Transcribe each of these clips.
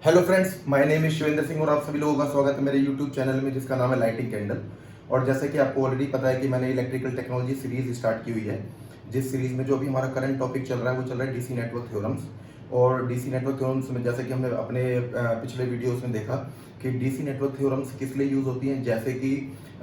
Hello friends, my name is Shivendra Singh और आप सभी लोगों का स्वागत है मेरे यूट्यूब चैनल में जिसका नाम है लाइटिंग कैंडल। और जैसे कि आपको ऑलरेडी पता है कि मैंने इलेक्ट्रिकल टेक्नोलॉजी सीरीज स्टार्ट की हुई है, जिस सीरीज में जो अभी हमारा करंट टॉपिक चल रहा है वो चल रहा है डीसी नेटवर्क थ्योरम्स। और डीसी नेटवर्क थ्योरम्स में जैसे कि हमने अपने पिछले वीडियोस में देखा कि डीसी नेटवर्क थ्योरम्स किस लिए यूज़ होती हैं, जैसे कि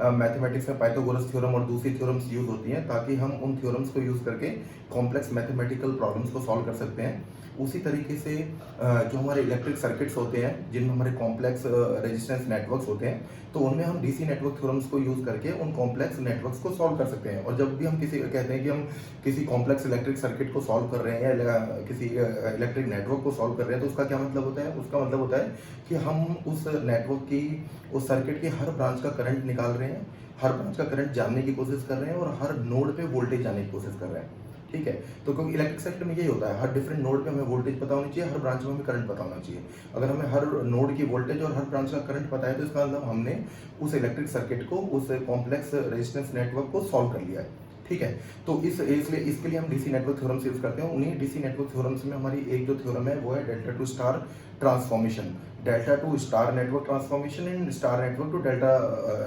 मैथमेटिक्स में पाइथागोरस थ्योरम और दूसरी थ्योरम्स यूज़ होती हैं ताकि हम उन थ्योरम्स को यूज़ करके कॉम्प्लेक्स मैथमेटिकल प्रॉब्लम्स को सॉल्व कर सकते हैं। उसी तरीके से जो हमारे इलेक्ट्रिक सर्किट्स होते हैं जिनमें हमारे कॉम्प्लेक्स रेजिस्टेंस नेटवर्क्स होते हैं, तो उनमें हम डीसी नेटवर्क थ्योरम्स को यूज़ करके उन कॉम्प्लेक्स नेटवर्क्स को सॉल्व कर सकते हैं। और जब भी हम किसी कहते हैं कि हम किसी कॉम्प्लेक्स इलेक्ट्रिक सर्किट को सॉल्व कर रहे हैं या किसी इलेक्ट्रिक नेटवर्क को सॉल्व कर रहे हैं, तो उसका क्या मतलब होता है? उसका मतलब होता है कि हम उस नेटवर्क की, उस सर्किट की हर ब्रांच का करंट निकाल रहे हैं, हर ब्रांच का करंट जानने की कोशिश कर रहे हैं और हर नोड पे वोल्टेज जानने की कोशिश कर रहे हैं। ठीक है, तो क्योंकि इलेक्ट्रिक सर्किट में यही होता है, हर डिफरेंट नोड पे हमें वोल्टेज पता होनी चाहिए, हर ब्रांच में हमें करंट पता होना चाहिए। अगर हमें हर नोड की वोल्टेज और हर ब्रांच का करंट पता है तो इसका मतलब हमने उस इलेक्ट्रिक सर्किट को, उस कॉम्प्लेक्स रेजिस्टेंस नेटवर्क को सॉल्व कर लिया है। ठीक है, तो इसलिए इसके लिए हम डीसी नेटवर्क थ्योरम्स यूज करते हैं। उन्हीं डीसी नेटवर्क थ्योरम्स में हमारी एक जो थ्योरम है वो है delta to star transformation, delta to star network transformation and star network to delta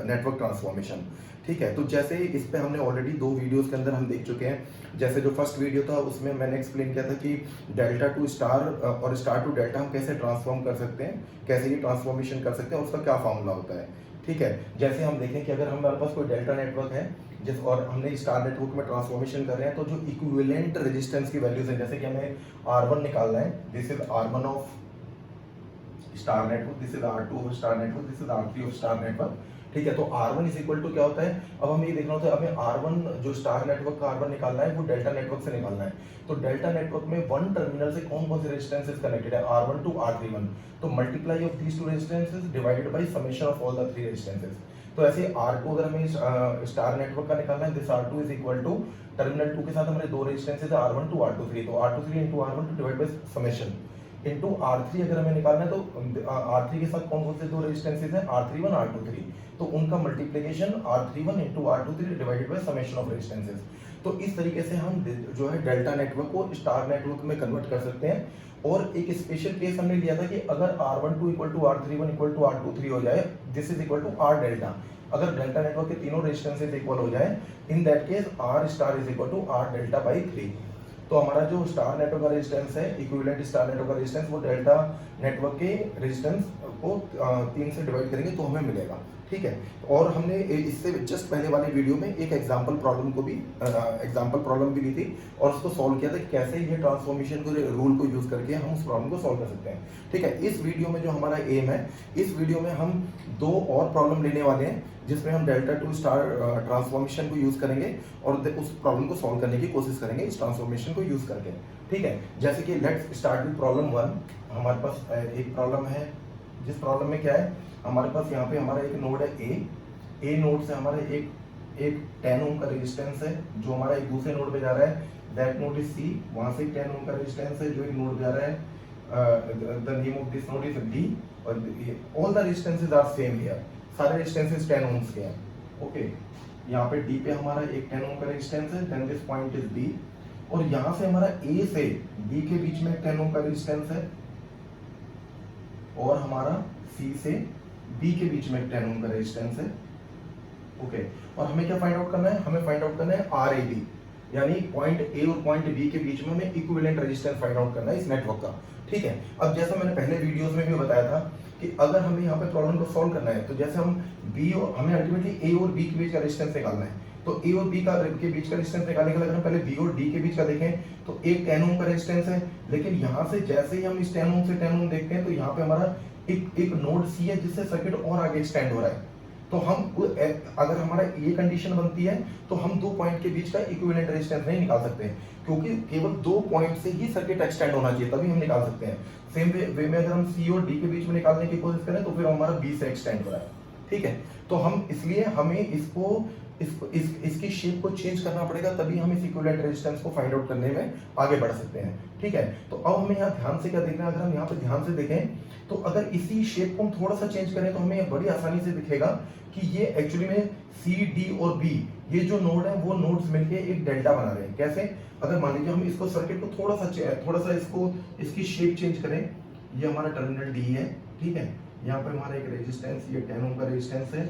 network transformation. ठीक है, तो जैसे इस पे हमने ऑलरेडी 2 वीडियोस के अंदर हम देख चुके हैं। जैसे जो फर्स्ट वीडियो था उसमें मैंने एक्सप्लेन किया था कि डेल्टा टू स्टार और स्टार टू डेल्टा हम कैसे ट्रांसफॉर्म कर सकते हैं, कैसे ये ट्रांसफॉर्मेशन कर सकते हैं, उसका क्या फार्मूला होता है। ठीक है, जैसे हम देखें कि अगर हमारे पास कोई डेल्टा नेटवर्क है जिस और हमने स्टार नेटवर्क में ट्रांसफॉर्मेशन कर रहे हैं, तो जो इक्विवेलेंट रेजिस्टेंस की वैल्यूज है, जैसे कि हमें R1 निकालना है, this is R1 of star network, this is R2 of star network, this is R3 of star network. ठीक है, तो R1 इज इक्वल टू क्या होता है? अब हमें ये देखना होता है, हमें R1 जो स्टार नेटवर्क का R1 निकालना है वो डेल्टा नेटवर्क से निकालना है। तो डेल्टा नेटवर्क में वन टर्मिनल से कौन कौन से रेजिस्टेंसेस कनेक्टेड है? R1 to R31। तो multiply of these two resistances divided by summation of all the three resistances. तो ऐसे R2 अगर हमें स्टार नेटवर्क का निकालना है, this R2 is equal to terminal 2 के साथ हमारे दो रेजिस्टेंसेस है R1 टू R23, तो R23 into R1 to divide by summation into R3 अगर हमें निकालना है, तो R3 के साथ कौन कौन से दो रेजिस्टेंसेस हैं? R31 R23, तो उनका multiplication R31 into R23 divided by summation of resistances. तो इस तरीके से हम जो है डेल्टा नेटवर्क को स्टार नेटवर्क में कन्वर्ट कर सकते हैं। और एक स्पेशल केस हमने लिया था कि अगर R12 equal to R31 equal to R23 हो जाए, this is equal to R delta. अगर डेल्टा नेटवर्क के तीनों रेजिस्टेंसेस इक्वल हो जाए, in that case R star is equal to R delta by 3। तो हमारा जो स्टार नेटवर्क का रेजिस्टेंस है, इक्विवेलेंट स्टार नेटवर्क का रेजिस्टेंस, वो डेल्टा नेटवर्क के रेजिस्टेंस को 3 से डिवाइड करेंगे तो हमें मिलेगा। ठीक है, और हमने इससे जस्ट पहले वाले वीडियो में एक एग्जांपल प्रॉब्लम को भी भी ली थी और उसको सॉल्व किया था कि कैसे ये ट्रांसफॉर्मेशन को रूल को यूज करके हम उस प्रॉब्लम को सॉल्व कर सकते हैं। ठीक है, इस वीडियो में जो हमारा एम है, इस वीडियो में हम 2 और प्रॉब्लम लेने वाले हैं जिसमें हम डेल्टा टू स्टार ट्रांसफॉर्मेशन को यूज करेंगे और उस प्रॉब्लम को सॉल्व करने की कोशिश करेंगे इस ट्रांसफॉर्मेशन को यूज करके। ठीक है, जैसे कि लेट्स स्टार्ट विद प्रॉब्लम 1। हमारे पास एक प्रॉब्लम है, जिस प्रॉब्लम में क्या है, हमारे पास यहाँ पे हमारा एक नोड है ए नोड से हमारा एक 10 ओम का रेजिस्टेंस है जो हमारा एक दूसरे नोड पे जा रहा है, दैट नोड इज सी। वहां से 10 ओम का रेजिस्टेंस है जो एक नोड पे जा रहा है, the name of this node is D, और all the resistances are same here, सारे रेजिस्टेंसेस 10 ओम्स के हैं। ओके, यहाँ पे डी पे हमारा एक 10 ओम का रेजिस्टेंस है, then this point is B, और यहाँ से हमारा ए से बी के बीच में 10 ओम का रेजिस्टेंस है, और हमारा सी से बी के बीच में 10 ओम का रेजिस्टेंस है। ओके, और हमें क्या फाइंड आउट करना है? हमें फाइंड आउट करना है आर ए बी, यानी पॉइंट ए और पॉइंट बी के बीच में हमें इक्विवेलेंट रेजिस्टेंस फाइंड आउट करना है इस नेटवर्क का। ठीक है, अब जैसा मैंने पहले वीडियोस में भी बताया था कि अगर हमें यहाँ पे प्रॉब्लम को सॉल्व करना है, तो जैसे हम बी और हमें अल्टीमेटली ए और बी के बीच का रेजिस्टेंस निकालना है, तो ए और बी के बीच का रेजिस्टेंस निकालने के लिए अगर हम पहले बी और डी के बीच का देखें तो एक 10 ओम का रेजिस्टेंस है, लेकिन यहाँ से जैसे ही हम इस 10 ओम से 10 ओम देखते हैं तो यहाँ पे हमारा एक नोड सी है जिससे सर्किट और आगे एक्सटेंड हो रहा है। तो हम अगर हमारा ये कंडीशन बनती है तो हम 2 पॉइंट के बीच का इक्विवेलेंट रेजिस्टेंस नहीं निकाल सकते, क्योंकि केवल 2 पॉइंट से ही सर्किट एक्सटेंड होना चाहिए तभी हम निकाल सकते हैं। सेम वे में अगर हम सी और डी के बीच में निकालने की कोशिश करें तो फिर हमारा बी से एक्सटेंड हो रहा है। ठीक है, तो हम इसलिए हमें इसकी शेप को चेंज करना पड़ेगा, तभी हम इस इक्विवेलेंट रेजिस्टेंस को फाइंड आउट करने में आगे बढ़ सकते हैं। ठीक है, तो अब हमें यहाँ ध्यान से क्या देखना है? अगर हम यहाँ पे ध्यान से देखें तो अगर इसी शेप को हम थोड़ा सा चेंज करें तो हमें बड़ी आसानी से दिखेगा कि ये एक्चुअली में सी डी और बी, ये जो नोड है वो नोड्स मिलके एक डेल्टा बना रहे हैं। कैसे? अगर मान लीजिए हम इसको सर्किट को थोड़ा सा इसकी शेप चेंज करें, ये हमारा टर्मिनल डी है, ठीक है। यहाँ पे हमारा एक रेजिस्टेंस, ये 10 ओम का रेजिस्टेंस है,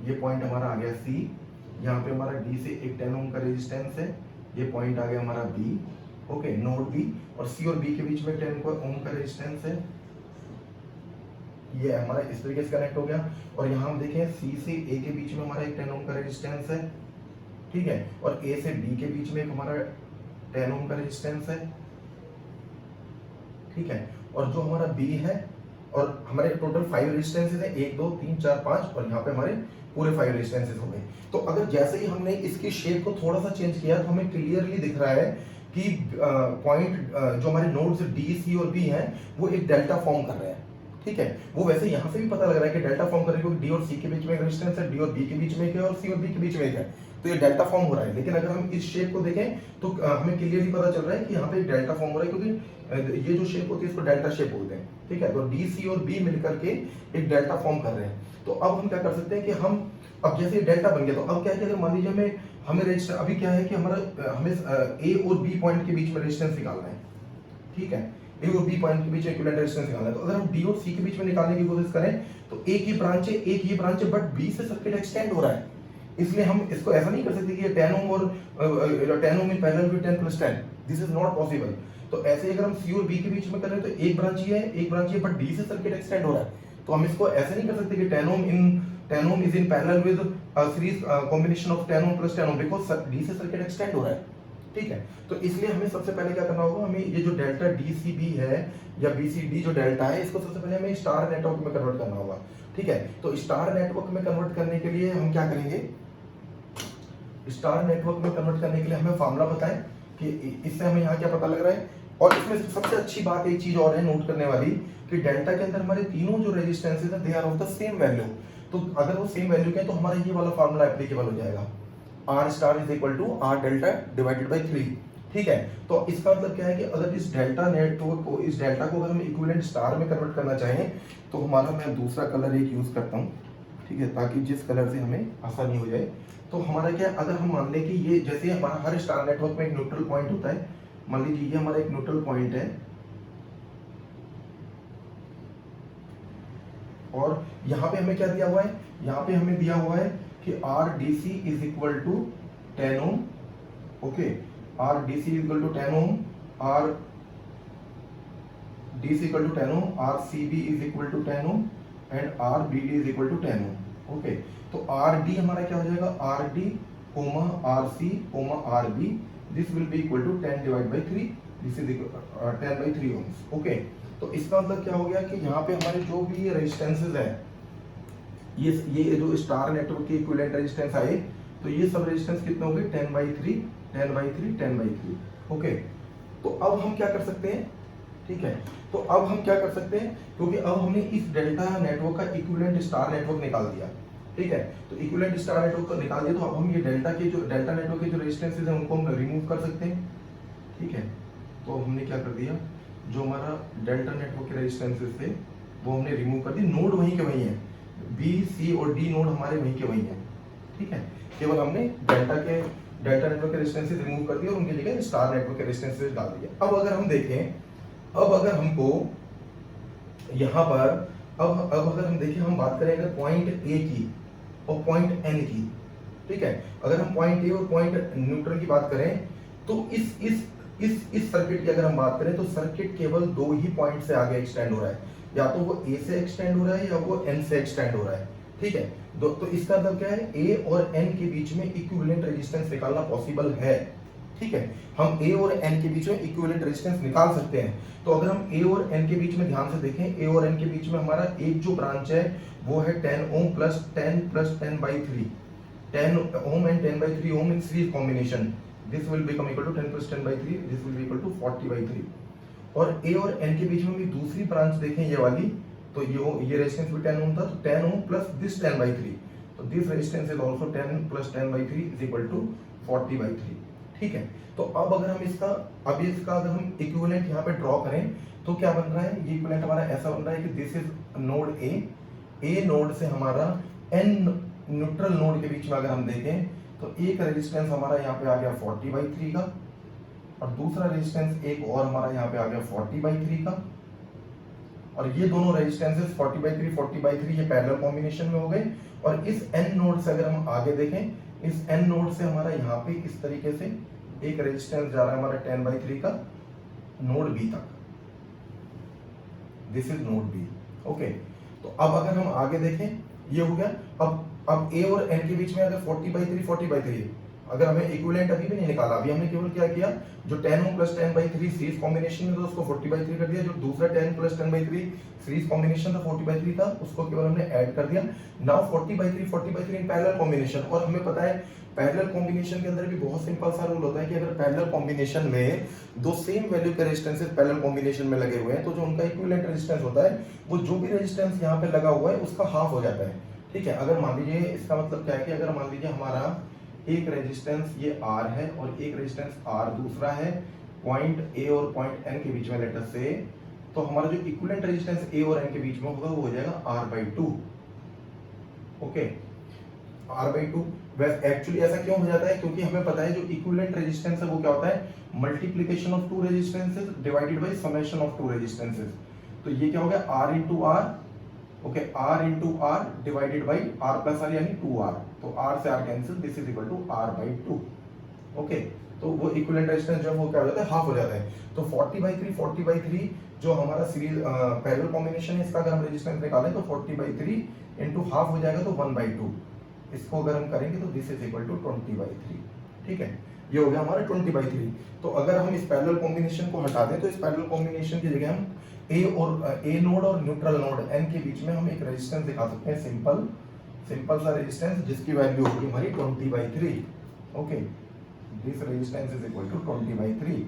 ये पॉइंट हमारा आ गया सी। यहाँ पे हमारा डी से एक 10 ओम का रेजिस्टेंस है, ये पॉइंट आ गया हमारा बी, ओके, नोड बी। और सी और बी के बीच में 10 ओम का रेजिस्टेंस है, ये हमारा इस तरीके से कनेक्ट हो गया। और यहाँ हम देखें सी से ए के बीच में हमारा एक 10 ओम का रेजिस्टेंस है, ठीक है। और ए से बी के बीच में एक हमारा 10 ओम का रेजिस्टेंस है, ठीक है। और जो हमारा बी है, और हमारे टोटल 5 रेजिस्टेंसेस है, 1 2 3 4 5, और यहाँ पे हमारे पूरे 5 रेजिस्टेंसेस हो गए। तो अगर जैसे ही हमने इसकी शेप को थोड़ा सा चेंज किया तो हमें क्लियरली दिख रहा है कि पॉइंट जो हमारे नोड्स डी सी और बी हैं वो एक डेल्टा फॉर्म कर रहे हैं, ठीक है। वो वैसे यहाँ से भी पता लग रहा है कि डेल्टा फॉर्म कर रहे हैं, क्योंकि डी और सी के बीच में एक रेजिस्टेंस है, डी और बी के बीच में एक है, और सी और बी के बीच में एक है, तो ये डेल्टा फॉर्म हो रहा है। लेकिन अगर हम इस शेप को देखें तो हमें क्लियरली पता चल रहा है कि यहाँ पे डेल्टा फॉर्म हो रहा है, क्योंकि ये जो शेप होती है इसको डेल्टा शेप बोलते हैं, ठीक है। तो डी सी और बी मिलकर के एक डेल्टा फॉर्म कर रहे हैं। तो अब हम क्या कर सकते हैं कि हम अब जैसे डेल्टा बन गया, तो अब क्या है कि अगर मान लीजिए हमें रेजिस्टेंस, अभी क्या है कि हमारा हमें ए और बी पॉइंट के बीच में रेजिस्टेंस निकालना है, ठीक है। ए और बी पॉइंट के बीच इक्विवेलेंट रेजिस्टेंस निकालना है। तो अगर हम डी और सी के बीच में निकालने की कोशिश करें तो एक ही ब्रांच है, एक ही ब्रांच है, बट बी से सर्किट एक्सटेंड हो रहा है, इसलिए हम इसको ऐसा नहीं कर सकते कि ये 10 ओम और 10 ohm in parallel with 10 + 10, this is not possible. तो ऐसे अगर हम सी और बी के बीच में कर रहे हैं तो एक ब्रांच ही है, एक ब्रांच ही है, बट डी से सर्किट एक्सटेंड हो रहा है। तो हम इसको ऐसे नहीं कर सकते कि 10 ohm is in parallel with series combination of 10 ohm + 10 ohm, because D से सर्किट एक्सटेंड हो रहा है, ठीक है। तो इसलिए हमें सबसे पहले क्या करना होगा, हमें ये जो डेल्टा डी सी बी है या बी सी डी जो डेल्टा है, इसको सबसे पहले हमें स्टार नेटवर्क में कन्वर्ट करना होगा, ठीक है। तो स्टार नेटवर्क में कन्वर्ट करने के लिए हम क्या करेंगे, स्टार नेटवर्क में कन्वर्ट करने के लिए हमें फार्मूला बताएं कि इससे हमें यहाँ क्या पता लग रहा है। और इसमें सबसे अच्छी बात एक चीज और है नोट करने वाली, कि डेल्टा के अंदर हमारे तीनों जो रेजिस्टेंसेस हैं they are of the same value. तो अगर वो सेम वैल्यू के हैं तो हमारा ये वाला फार्मूला एप्लीकेबल हो जाएगा, R star is equal to R delta divided by 3, ठीक है। तो इसका मतलब क्या है कि अगर इस डेल्टा नेटवर्क को, इस डेल्टा को अगर हम इक्विवेलेंट स्टार में कन्वर्ट करना चाहें तो हमारा, मैं दूसरा कलर एक यूज करता हूँ, ठीक है, ताकि जिस कलर से हमें आसानी हो जाए। तो हमारा क्या, अगर हम मान लें कि ये जैसे हमारा हर स्टार नेटवर्क में एक न्यूट्रल पॉइंट होता है, मान लीजिए ये हमारा एक न्यूट्रल पॉइंट है, और यहाँ पे हमें क्या दिया हुआ है, यहाँ पे हमें दिया हुआ है कि R DC is equal to 10 ohm, okay, R DC is equal to 10 ohm, R DC equal to 10 ohm, R CB is equal to 10 ohm, and R BD is equal to 10 ohm, okay. तो RD हमारा क्या हो जाएगा, RD, RC, RB, this will be equal to 10 divide by 3, this is 10/3 ohms, okay. तो इसका मतलब क्या हो गया कि यहाँ पे हमारे जो भी रेजिस्टेंसेस है, ये जो स्टार नेटवर्क के इक्विवेलेंट रेजिस्टेंस आए, तो ये सब रेजिस्टेंस कितने होंगे, 10/3, 10/3, 10/3, ओके। तो अब हम क्या कर सकते हैं, ठीक है, तो अब हम क्या कर सकते हैं, क्योंकि अब हमने इस डेल्टा नेटवर्क का इक्विवेलेंट स्टार नेटवर्क निकाल दिया, ठीक है। तो इक्विवेलेंट स्टार नेटवर्क को निकाल दिया, तो अब हम ये डेल्टा नेटवर्क के जो रेजिस्टेंसेस हैं उनको हम रिमूव कर सकते हैं, ठीक है। तो हमने क्या कर दिया, जो हमारा डेल्टा नेटवर्क के रेजिस्टेंसेस थे वो हमने रिमूव कर दिए, नोड वहीं के वहीं है, बी सी और डी नोड हमारे वहीं के वहीं है, ठीक है। केवल हमने डेल्टा नेटवर्क के रेजिस्टेंसेस रिमूव कर दिए और उनकी जगह स्टार नेटवर्क के रेजिस्टेंसेस डाल दिए। अब अगर हम देखें, अब अगर हमको यहाँ पर अब अगर हम देखें, हम बात करें अगर पॉइंट ए की और पॉइंट एन की, ठीक है, अगर हम पॉइंट ए और पॉइंट न्यूट्रल की बात करें तो इस सर्किट की अगर हम बात करें तो सर्किट केवल दो ही पॉइंट से आगे एक्सटेंड हो रहा है, या तो वो ए से एक्सटेंड हो रहा है या वो एन से एक्सटेंड हो रहा है, ठीक है। तो इसका मतलब क्या है, ए और एन के बीच में इक्विवेलेंट रेजिस्टेंस निकालना पॉसिबल है, ठीक है। हम ए और एन के बीच में इक्विवेलेंट रेजिस्टेंस निकाल सकते हैं। तो अगर हम ए और एन के बीच में ध्यान से देखें, ए और एन के बीच में हमारा एक जो ब्रांच है वो है 10 ohm plus 10/3, 10 ohm and 10/3 ohm in series combination, this will become equal to 10 plus 10/3, this will be equal to 40/3। और A और N के बीच में भी दूसरी ब्रांच देखें ये वाली, तो ये रेजिस्टेंस भी 10 ओम था, तो 10 ओम प्लस दिस 10/3, तो this resistance is also 10 plus 10/3 is equal to 40/3, ठीक है। तो अब अगर हम इसका अगर हम इक्विवेलेंट यहाँ पे ड्रॉ करें तो क्या बन रहा है, ये इक्विवेलेंट हमारा ऐसा बन रहा है कि this is node A node से हमारा N न्यूट्रल नोड के बीच में अगर हम देखें तो एक रेजिस्टेंस हमारा यहाँ पे आ गया 40/3 का, और दूसरा रेजिस्टेंस एक और हमारा यहाँ पे आ गया 40/3 का, और ये दोनों रेजिस्टेंसेस 40/3 40/3 ये पैरेलल कॉम्बिनेशन में हो गए। और इस n नोड से अगर हम आगे देखें, इस n नोड से हमारा यहाँ पे इस तरीके से एक रेजिस्टेंस जा रहा है हमारा 10/3 का नोड बी तक, this is node B. Okay, तो अब अगर हम आगे देखें, ये हो गया। अब a और n के बीच में अगर 40/3 40/3, अगर हमें इक्विवेलेंट अभी भी नहीं निकाला, अभी हमने केवल क्या किया, जो 10 ओम प्लस 10/3 सीरीज कॉम्बिनेशन में था उसको 40/3 कर दिया, जो दूसरा 10 प्लस 10/3 सीरीज कॉम्बिनेशन था 40/3 था, उसको केवल हमने ऐड कर दिया। Now 40/3 40/3 in parallel combination. और हमें पता है पैरेलल कॉम्बिनेशन के अंदर भी बहुत सिंपल सा रूल होता है कि अगर पैरेलल कॉम्बिनेशन में दो सेम वैल्यू के रेजिस्टेंसेस पैरेलल कॉम्बिनेशन में लगे हुए हैं, तो जो उनका इक्विवेलेंट रेजिस्टेंस होता है वो जो भी रेजिस्टेंस यहाँ पे लगा हुआ है उसका हाफ हो जाता है। ठीक है, अगर मान लीजिए, इसका मतलब क्या है कि अगर मान लीजिए हमारा एक रेजिस्टेंस ये R है और एक रेजिस्टेंस R दूसरा है पॉइंट A और पॉइंट N के बीच में लेटर से, तो हमारा जो इक्विवेलेंट रेजिस्टेंस A और N के बीच में होगा वो हो जाएगा R/2। Okay, R/2। वैसे एक्चुअली ऐसा क्यों हो जाता है, क्योंकि हमें पता है जो इक्विवेलेंट रेजिस्टेंस है वो क्या होता है, multiplication of two resistances divided by summation of two resistances. तो ये क्या हो गया, R into R। Okay, R into R divided by R plus R यानी 2R। तो R से R cancel, this is equal to R/2। Okay, तो वो इक्विवेलेंट रेजिस्टेंस जब वो क्या हो जाता है, हाफ हो जाता है। तो 40/3 40/3 जो हमारा सीरीज पैरेलल कॉम्बिनेशन है, इसका अगर हम रेजिस्टेंस निकालें तो 40/3 इंटू हाफ हो जाएगा तो 1/2। इसको अगर हम करेंगे तो दिस इज इक्वल टू 20/3। ठीक है, ये हो गया हमारा 20/3। तो अगर हम इस पैरेलल कॉम्बिनेशन को हटा दें तो इस पैरेलल कॉम्बिनेशन की जगह हम ए नोड और न्यूट्रल नोड N के बीच में हम एक रेजिस्टेंस दिखा सकते हैं, सिंपल सा रेजिस्टेंस जिसकी वैल्यू होगी हमारी 20/3। Okay, this resistance is equal to 20/3।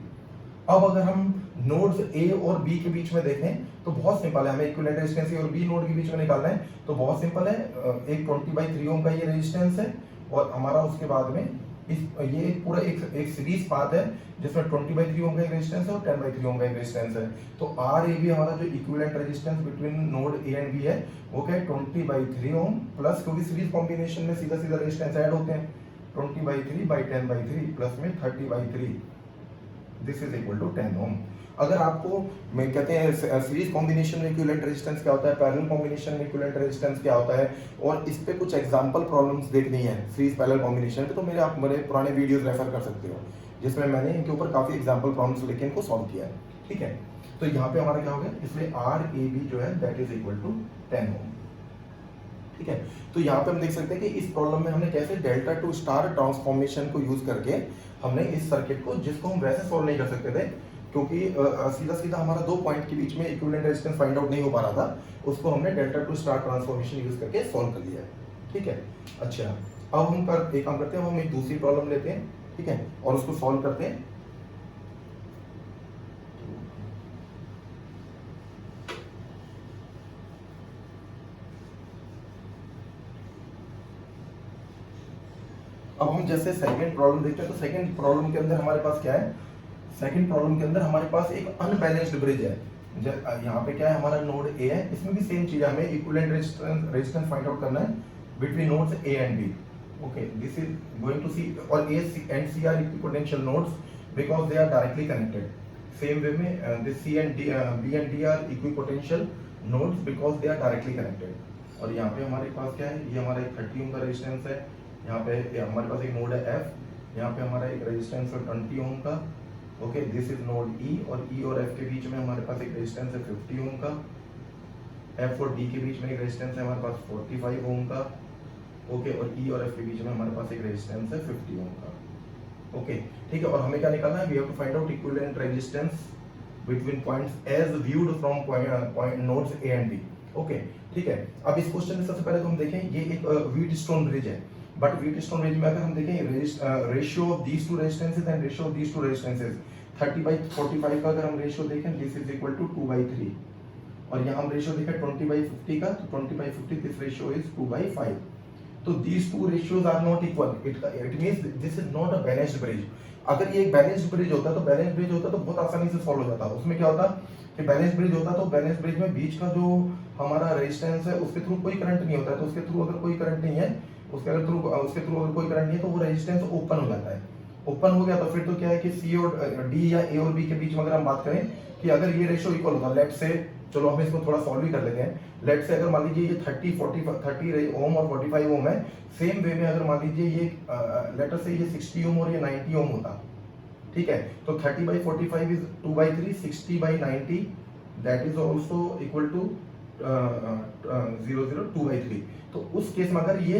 अब अगर हम नोड्स A और B के बीच में देखें तो बहुत सिंपल है, हमें इक्विवेलेंट रेजिस्टेंस A और B नोड के बीच में निकालना है। तो बहुत सिंपल है, एक 20/3 ओम का ये रेजिस्टेंस है और हमारा उसके बाद में ये पूरा एक सीरीज पाथ है जिसमें 20/3 ओम का एक रेजिस्टेंस है और 10/3 ओम का एक रेजिस्टेंस है। तो RAB हमारा जो equivalent resistance between node A and B है वो क्या है, 20/3 ओम प्लस, क्योंकि सीरीज कॉम्बिनेशन में सीधा सीधा रेजिस्टेंस ऐड होते हैं, 20/3/10/3 प्लस में 30/3, दिस इज इक्वल टू 10 ओम। अगर आपको मैं कहते हैं सीरीज कॉम्बिनेशन में इक्विवेलेंट रेजिस्टेंस क्या होता है, पैरेलल कॉम्बिनेशन में इक्विवेलेंट रेजिस्टेंस क्या होता है, और इस पे कुछ एग्जांपल प्रॉब्लम्स देखनी है सीरीज पैरेलल कॉम्बिनेशन पे, तो आप मेरे पुराने वीडियोस रेफर कर सकते हो जिसमें मैंने इनके ऊपर काफी एग्जांपल प्रॉब्लम्स लेके इनको सॉल्व किया है। ठीक है, तो यहाँ पे हमारा क्या हो गया, इसलिए RAB जो है दैट इज इक्वल टू 10 ओम। ठीक है, तो यहाँ पे हम देख सकते हैं कि इस प्रॉब्लम में हमने कैसे डेल्टा टू स्टार ट्रांसफॉर्मेशन को यूज करके हमने इस सर्किट को, जिसको हम वैसे सॉल्व नहीं कर सकते थे क्योंकि सीधा सीधा हमारा दो पॉइंट के बीच में इक्विवेलेंट रेजिस्टेंस फाइंड आउट नहीं हो पा रहा था, उसको हमने delta to star transformation use करके सॉल्व कर लिया है। ठीक है, अच्छा, अब हम एक काम करते हैं, हम एक दूसरी प्रॉब्लम लेते हैं, ठीक है, और उसको सॉल्व करते हैं। अब हम जैसे सेकंड प्रॉब्लम देखते हैं, तो सेकंड प्रॉब्लम के अंदर हमारे पास क्या है, सेकंड प्रॉब्लम के अंदर हमारे पास एक अनबैलेंस्ड ब्रिज है। यहाँ पे क्या है, हमारा नोड A है, इसमें भी सेम चीज है, हमें इक्विवेलेंट रेजिस्टेंस फाइंड आउट करना है between nodes A and B। Okay, this is going to C, और A and C are equipotential nodes because they are directly connected. Same way में this C and B and D are equipotential nodes because they are directly connected. और यहाँ पे हमारे पास क्या है, ये हमारा एक 30 ओम का रेजिस्टेंस है, यहाँ पे हमारे पास एक नोड है F, यहाँ पे हमारा एक रेजिस्टेंस है 20 ओम का। Okay, this is node E, और E और F के बीच में हमारे पास एक रेजिस्टेंस है 50 ओम का। F और D के बीच में एक रेजिस्टेंस है हमारे पास 45 ओम का। ओके, और E और F के बीच में हमारे पास एक रेजिस्टेंस है 50 ओम का। ओके, ठीक है, और हमें क्या निकालना है, we have to find out equivalent resistance between points as viewed from point nodes A and B। Okay, ठीक है, अब इस क्वेश्चन में सबसे पहले तो हम देखें, ये एक व्हीटस्टोन ब्रिज है, बट व्हीटस्टोन ब्रिज में अगर हम देखें ratio of these two resistances and ratio of these two resistances 30/45 का अगर हम रेशियो देखें, दिस इज इक्वल टू 2/3, और यहाँ हम रेशियो देखें 20/50 का, तो 20/50 दिस रेशियो इज 2/5। तो these two ratios are not equal, it means this is not a balanced bridge। अगर ये एक बैलेंस्ड ब्रिज होता तो बहुत आसानी से सॉल्व हो जाता। उसमें क्या होता कि बैलेंस ब्रिज होता तो बैलेंस ब्रिज में बीच का जो हमारा रेजिस्टेंस है उसके थ्रू कोई करंट नहीं होता है, तो उसके थ्रू अगर कोई करंट नहीं है, उसके थ्रू अगर कोई करंट नहीं है तो वो रेजिस्टेंस ओपन हो जाता है। ओपन हो गया तो फिर तो क्या है कि C और D या A और B के बीच में अगर हम बात करें कि अगर ये रेशियो इक्वल होता, लेट्स से चलो हम इसको थोड़ा सॉल्व भी कर लेते हैं। लेट से अगर मान लीजिए ये 30 ओम और 45 ओम है, सेम वे में अगर मान लीजिए ये लेटर से ये 60 ओम और ये 90 ओम होता, ठीक है, तो 30/45 is 2/3, 60/90 that is also equal to 2/3। तो उस केस में अगर ये,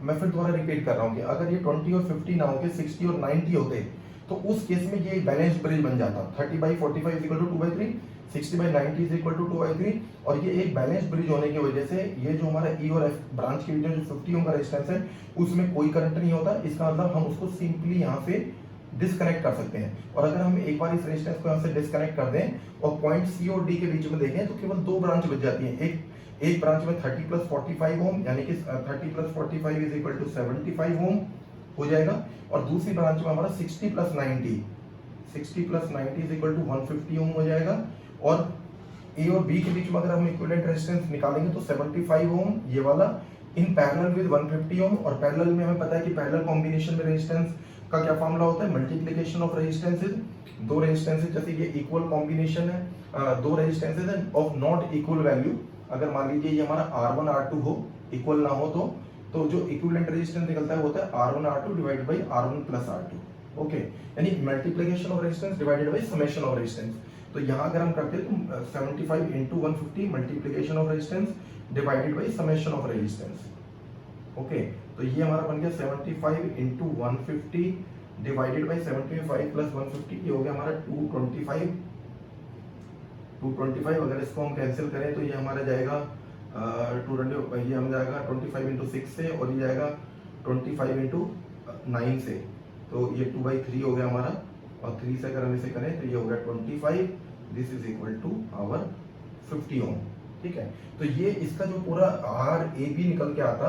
मैं फिर दोबारा रिपीट कर रहा हूँ कि अगर ये 20 और 50 ना होके 60 और 90 होते तो उस केस में ये बैलेंस ब्रिज बन जाता। 30/45 is equal to 2/3, 60/90 is equal to 2/3। और ये एक बैलेंस ब्रिज होने की वजह से ये जो हमारा ई और एफ ब्रांच के बीच में जो 50 ओम का रेजिस्टेंस है उसमें कोई करंट नहीं होता। इसका मतलब हम उसको सिंपली यहाँ से डिस्कनेक्ट कर सकते हैं। और अगर हम एक बार इस रेजिस्टेंस को यहाँ से डिस्कनेक्ट कर दें और पॉइंट सी और डी के बीच में देखें तो केवल दो ब्रांच बच जाती हैं। एक ब्रांच में 30+45 ओम यानी कि 30+45 इज इक्वल टू 75 ओम हो जाएगा, और दूसरी ब्रांच में हमारा 60+90 इज इक्वल टू 150 ओम हो जाएगा। और ए और बी के बीच में अगर हम इक्विवेलेंट रेजिस्टेंस निकालेंगे तो 75 ओम ये वाला इन पैरेलल विद 150 ओम। और पैरेलल में हमें पता है कि पैरेलल कॉम्बिनेशन में रेजिस्टेंस का क्या फॉर्मूला होता है, मल्टीप्लिकेशन ऑफ रेजिस्टेंसेस। दो रेजिस्टेंसेस जैसे ये इक्वल कॉम्बिनेशन है, दो रेजिस्टेंसेस है ऑफ नॉट इक्वल वैल्यू। अगर मान लीजिए ये हमारा R1 R2 हो, इक्वल ना हो तो जो इक्विवेलेंट रेजिस्टेंस निकलता है वो होता है R1 R2 divided by R1 plus R2। Okay, यानी multiplication of resistance divided by summation of resistance. तो यहाँ अगर हम करते हैं तो 75 into 150 multiplication of resistance divided by summation of resistance. Okay, तो ये हमारा बन गया 75 इंटू 150 डिवाइडेड बाय 75 प्लस 150, ये हो गया हमारा 225। अगर इसको हम कैंसिल करें तो ये हमारा जाएगा 220, ये हम जाएगा 25 इंटू 6 से, और ये जाएगा 25 इंटू 9 से, तो ये 2/3 हो गया हमारा। और 3 से अगर हम इसे करें तो ये हो गया 25, this is equal to our 50 ohm. ठीक है, तो ये इसका जो पूरा RAB निकल के आता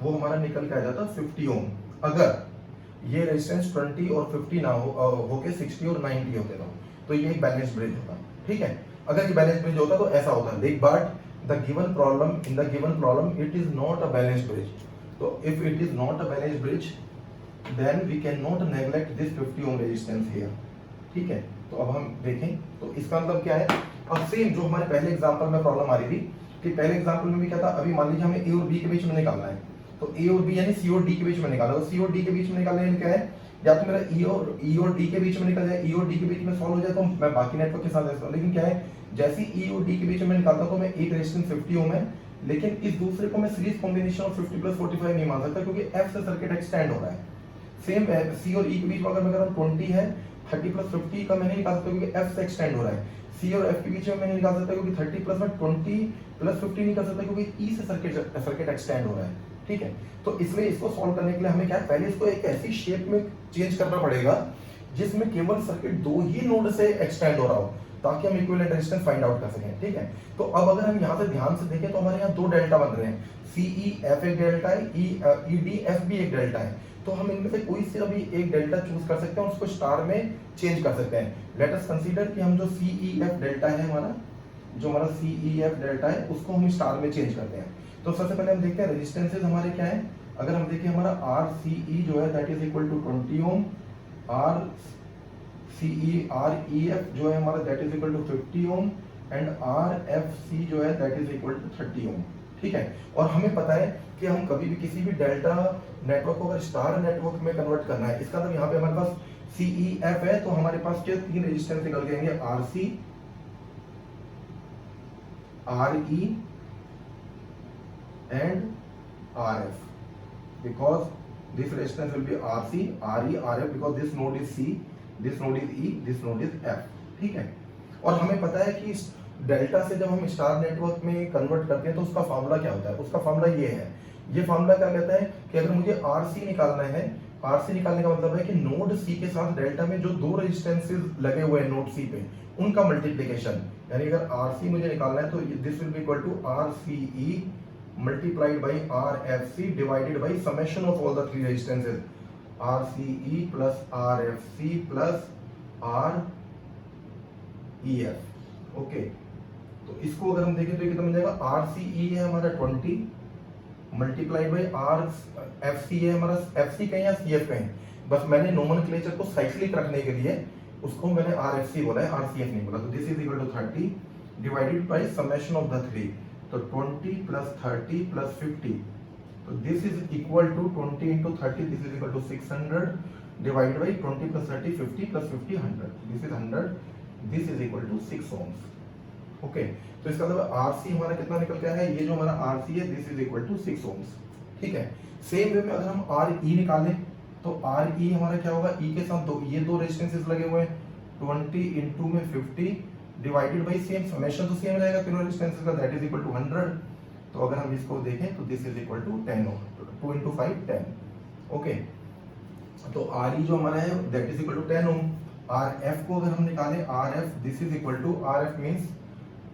वो हमारा निकल के आ जाता 50 ओम। अगर ये रेजिस्टेंस 20 और 50 ना होके 60 और 90 होते तो ये एक बैलेंस ब्रिज होता। ठीक है, अगर ये बैलेंस ब्रिज होता तो ऐसा होता, but the given problem it is not a balance bridge. तो if it is not a balance bridge then we can not neglect this 50 ohm resistance here. ठीक है, तो अब हम देखें तो इसका मतलब क्या है। अब सेम जो हमारे पहले एग्जांपल में प्रॉब्लम आ रही थी कि पहले एग्जांपल में भी क्या था, अभी मान लीजिए हमें ए और बी के बीच में निकालना है, तो ए और बी यानी सी और डी के बीच में निकालना है। तो सी और डी के बीच में निकालने में क्या है, या तो मेरा ई और डी के बीच में निकल जाए, ई और डी के बीच में सॉल्व हो जाए तो मैं बाकी नेटवर्क के साथ ऐसा। लेकिन क्या है, जैसे ई और डी के बीच में निकालता तो मैं एक रेजिस्टेंस 50 ओम है, लेकिन इस दूसरे को मैं सीरीज कॉम्बिनेशन ऑफ 50+45 नहीं मान सकता क्योंकि एफ से सर्किट एक्सटेंड हो रहा है। सेम सी और ई के बीच में अगर मैं करूं 20 है, 30+50 का मैं नहीं निकाल सकता क्योंकि एफ से एक्सटेंड हो रहा है। सी और एफ के बीच में मैं नहीं निकाल सकता क्योंकि 30+20+50 नहीं कर सकता क्योंकि ई से सर्किट एक्सटेंड हो रहा है। ठीक है, तो इसलिए इसको सॉल्व करने के लिए हमें क्या है, पहले इसको एक ऐसी शेप में चेंज करना पड़ेगा जिसमें केवल सर्किट दो ही नोड से एक्सटेंड हो रहा हो ताकि हम इक्विवेलेंट रेजिस्टेंस फाइंड आउट कर सकें। ठीक है, तो अब अगर हम यहाँ से ध्यान से देखें तो हमारे यहाँ दो डेल्टा बन रहे हैं, CEF एक डेल्टा है, EDF भी एक डेल्टा है। तो हम इनमें से कोई से अभी एक डेल्टा चूज कर सकते हैं और उसको स्टार में चेंज कर सकते हैं। लेट अस कंसीडर कि हम जो CEF डेल्टा है हमारा, जो हमारा CEF डेल्टा है उसको हम स्टार में चेंज करते हैं। तो सबसे पहले हम देखते हैं रेजिस्टेंसेस हमारे क्या है। अगर हम देखें हमारा RCE जो है that is equal to 20 ohm, REF जो है हमारा that is equal to 50 ohm, and RFC जो है that is equal to 30 ohm. ठीक है, और हमें पता है कि हम कभी भी किसी भी डेल्टा नेटवर्क को अगर स्टार नेटवर्क में कन्वर्ट करना है, इसका मतलब यहाँ पे हमारे पास CEF है तो हमारे पास क्या तीन रेजिस्टेंस निकल के आएंगे, RC, RE and RF, because this resistance will be RC, RE, RF because this node is C, this node is E, this node is F। ठीक है, और हमें पता है कि डेल्टा से जब हम स्टार नेटवर्क में कन्वर्ट करते हैं तो उसका फार्मूला क्या होता है, उसका फार्मूला ये है। ये फार्मूला क्या कहता है कि अगर मुझे RC निकालना है, RC निकालने का मतलब है कि नोड C के साथ डेल्टा में जो दो रेजिस्टेंसेस लगे हुए हैं नोड C पे उनका मल्टीप्लिकेशन, यानी अगर RC मुझे निकालना है तो this will be equal to RCE multiplied by RFC divided by summation of all the three resistances, RCE plus RFC plus REF। Okay, तो इसको अगर हम देखें तो कितना मिल जाएगा, RCE है हमारा 20 मल्टीप्लाइड बाई RFC है हमारा, FC कहें या CF कहें, बस मैंने नोमेनक्लेचर को साइक्लिक रखने के लिए उसको मैंने RFC बोला है, RCF नहीं बोला। तो this is equal to 30 divided by summation of the 3, तो 20 प्लस 30 प्लस 50, तो this is equal to 20 into 30, this is equal to 600 divided by 20 plus 30, 50 plus 50 100, this is 100, this is equal to 6 ohms। Okay, तो इसका मतलब RC हमारा कितना निकल गया है, ये जो हमारा आरसी है this is equal to 6 ohms। ठीक है, सेम वे में अगर हम आर ई निकालें तो आर ई हमारा क्या होगा, ई के साथ ये दो रेजिस्टेंसेस लगे हुए हैं, 20 इंटू में 50 डिवाइडेड बाई सेम समेशन तो सेम रहेगा तीनों रेजिस्टेंसेस का, दैट इज इक्वल टू 100। तो अगर हम इसको देखें तो this is equal to 10 ohm, 2 into 5 10। Okay, तो आर ई जो हमारा है that is equal to 10 ohm। R F को अगर हम निकालें, R F this is equal to, R F means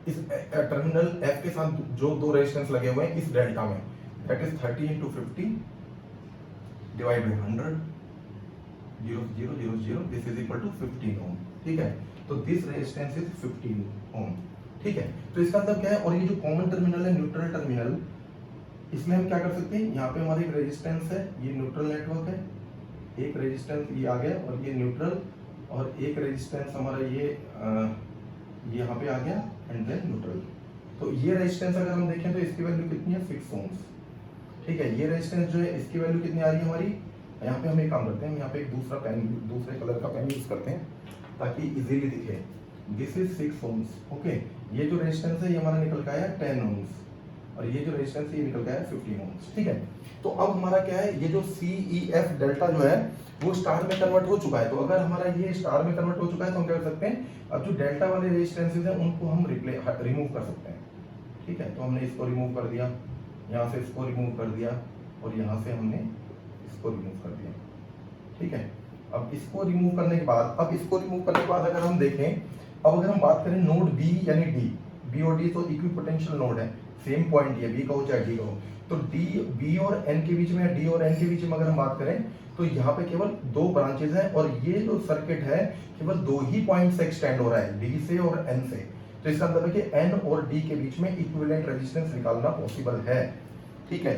इस टर्मिनल एफ के साथ जो दो रेजिस्टेंस लगे हुए हैं इस डेल्टा में, that is 30 into 50 divide by 100, 0 0 0 0, this is equal to 15 ohm। ठीक है, तो दिस रेजिस्टेंस इज 15 ohm। ठीक है, तो इसका मतलब क्या है, और ये जो कॉमन टर्मिनल है न्यूट्रल टर्मिनल, इसमें हम क्या कर सकते हैं, यहाँ पे हमारी एक रेजिस्टेंस है, ये न्यूट्रल नेटवर्क है, एक रेजिस्टेंस ये आ गया और ये न्यूट्रल, और एक रेजिस्टेंस हमारा ये यहाँ पे आ गया एंड देन न्यूट्रल। तो ये रेजिस्टेंस अगर हम देखें तो इसकी वैल्यू कितनी है, 6 ohms। ठीक है, ये रेजिस्टेंस जो है इसकी वैल्यू कितनी आ रही है हमारी, यहाँ पे हम एक काम करते हैं, यहाँ पे एक दूसरा पेन, दूसरे कलर का पेन यूज करते हैं ताकि इजीली दिखे। This is 6 ohms। ओके, ये जो रेजिस्टेंस है ये हमारा निकल का आया 10 ohms, और ये जो रेजिस्टेंस है ये निकल का आया 15 ohms। ठीक है, तो अब हमारा क्या है, ये जो सी ई एफ डेल्टा जो है वो स्टार में कन्वर्ट हो चुका है। तो अगर हमारा ये स्टार में कन्वर्ट हो चुका है तो हम क्या कर सकते हैं, अब जो डेल्टा वाले रेजिस्टेंसेस हैं उनको हम रिमूव कर सकते हैं। ठीक है, तो हमने इसको रिमूव कर दिया, यहाँ से इसको रिमूव कर दिया, और यहाँ से हमने इसको रिमूव कर दिया। ठीक है, अब इसको रिमूव करने के बाद, अगर हम देखें, अब अगर हम बात करें नोड बी यानी डी, बी और डी तो इक्विपोटेंशियल नोड है, सेम पॉइंट है, बी कहो चाहे डी कहो, तो डी बी और एन के बीच में, डी और एन के बीच में अगर हम बात करें तो यहाँ पे केवल दो ब्रांचेज हैं, और ये जो सर्किट है केवल दो ही पॉइंट से एक्सटेंड हो रहा है, डी से और एन से। तो इसका मतलब है कि एन और डी के बीच में इक्विवेलेंट रेजिस्टेंस निकालना पॉसिबल है। ठीक है,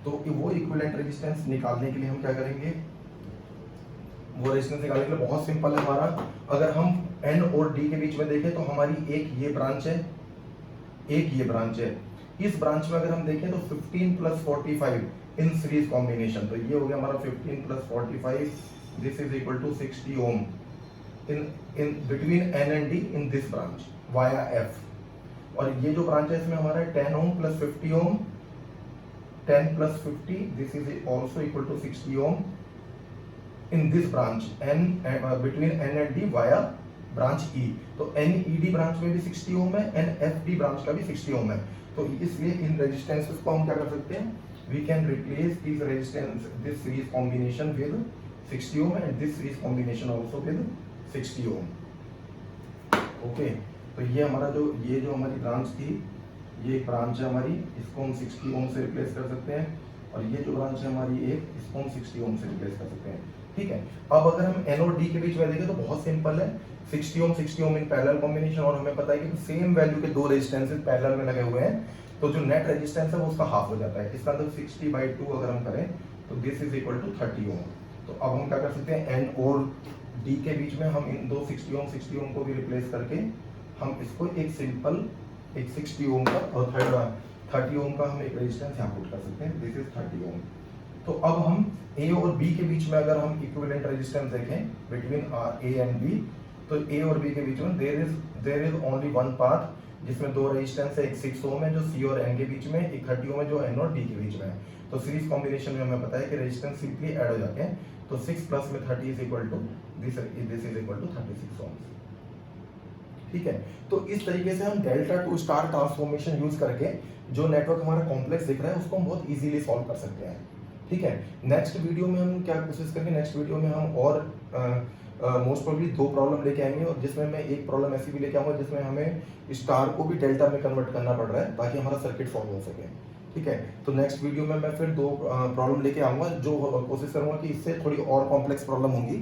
तो वो इक्विवेलेंट रेजिस्टेंस निकालने के लिए हम क्या करेंगे, वो रेजिस्टेंस निकालने के लिए बहुत सिंपल है हमारा। अगर हम एन और डी के बीच में देखें तो हमारी एक ये ब्रांच है, एक ये ब्रांच है, इस ब्रांच में अगर हम देखें तो 15 प्लस 45 इन सीरीज कॉम्बिनेशन, तो ये हो गया हमारा 15 plus 45, this is equal to 60 ohm in between n and d in this branch via f। और ये जो ब्रांच है इसमें हमारा 10 ohm plus 50 ohm, 10 plus 50, this is also equal to 60 ohm in this branch n between n and d via branch E। तो NED branch में भी 60 ohm है, NFD ब्रांच का भी 60 ohm है। तो इसलिए इन रेजिस्टेंसेस को हम क्या कर सकते हैं, we can replace these resistance, this series combination with 60 ohm and this series combination also with 60 ohm। Okay, तो ये हमारा ये जो हमारी ब्रांच थी, ये एक ब्रांच है हमारी, इसको हम 60 ohm से रिप्लेस कर सकते हैं, और ये जो ब्रांच है हमारी एक, इसको हम 60 ohm से रिप्लेस कर सकते हैं। ठीक है, अब अगर हम एन और डी के बीच में देखें तो बहुत सिंपल है, 60 ohm इन पैरेलल कॉम्बिनेशन, और हमें पता है कि सेम वैल्यू के दो रेजिस्टेंसेस पैरेलल में लगे हुए हैं, तो जो नेट रेजिस्टेंस है वो उसका हाफ हो जाता है। इसका मतलब 60/2 अगर हम करें तो this is equal to 30 ohm। तो अब हम क्या कर सकते हैं, एन और डी के बीच में हम इन दो 60 ohm को भी रिप्लेस करके हम इसको एक सिंपल एक 60 ohm का और 30 ohm का हम एक रेजिस्टेंस यहाँ पुट कर सकते हैं, दिस इज 30 ohm। तो अब हम ए और बी के बीच में अगर हम इक्विवेलेंट रेजिस्टेंस देखें बिटवीन ए एंड बी, तो ए और बी के बीच में there is only one path, जिसमें दो रेजिस्टेंस है, एक 6 ohm है जो सी और एन के बीच में, एक 30 ohm है जो एन और डी के बीच में है। तो सीरीज कॉम्बिनेशन में हमें पता है कि रेजिस्टेंस सिंपली ऐड हो जाते हैं, तो 6 प्लस में 30 is equal to this is equal to 36 ohms। ठीक है, तो इस तरीके से हम delta to star transformation use करके जो नेटवर्क हमारा कॉम्प्लेक्स दिख रहा है उसको हम बहुत इजीली सॉल्व कर सकते हैं। ठीक है, नेक्स्ट वीडियो में हम क्या कोशिश करेंगे, नेक्स्ट वीडियो में हम और मोस्ट प्रोबेबली दो प्रॉब्लम लेके आएंगे, और जिसमें मैं एक प्रॉब्लम ऐसी भी लेके आऊंगा जिसमें हमें स्टार को भी डेल्टा में कन्वर्ट करना पड़ रहा है ताकि हमारा सर्किट सॉल्व हो सके। ठीक है, तो नेक्स्ट वीडियो में मैं फिर दो प्रॉब्लम लेके आऊंगा, जो कोशिश करूंगा कि इससे थोड़ी और कॉम्प्लेक्स प्रॉब्लम होंगी।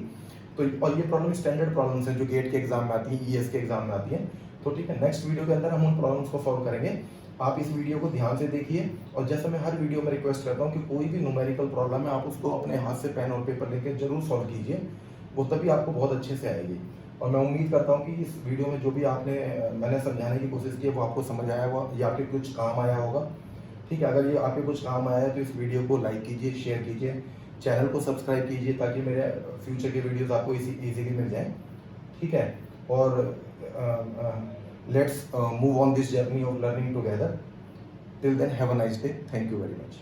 तो और ये प्रॉब्लम स्टैंडर्ड प्रॉब्लम्स हैं जो गेट के एग्जाम में आती हैं, ईएस के एग्जाम में आती हैं। तो ठीक है, नेक्स्ट वीडियो के अंदर हम उन प्रॉब्लम्स को सॉल्व करेंगे। आप इस वीडियो को ध्यान से देखिए, और जैसा मैं हर वीडियो में रिक्वेस्ट करता हूँ कि कोई भी न्यूमेरिकल प्रॉब्लम है आप उसको अपने हाथ से पेन और पेपर लेकर जरूर सॉल्व कीजिए, वो तभी आपको बहुत अच्छे से आएगी। और मैं उम्मीद करता हूँ कि इस वीडियो में जो भी मैंने समझाने की कोशिश की है वो आपको समझ आया होगा या आपके कुछ काम आया होगा। ठीक है, अगर ये आपके कुछ काम आया है तो इस वीडियो को लाइक कीजिए, शेयर कीजिए, चैनल को सब्सक्राइब कीजिए ताकि मेरे फ्यूचर के वीडियोस आपको इजीली मिल जाएं। ठीक है, और let's move on this journey of learning together. Till then have a nice day. Thank you very much.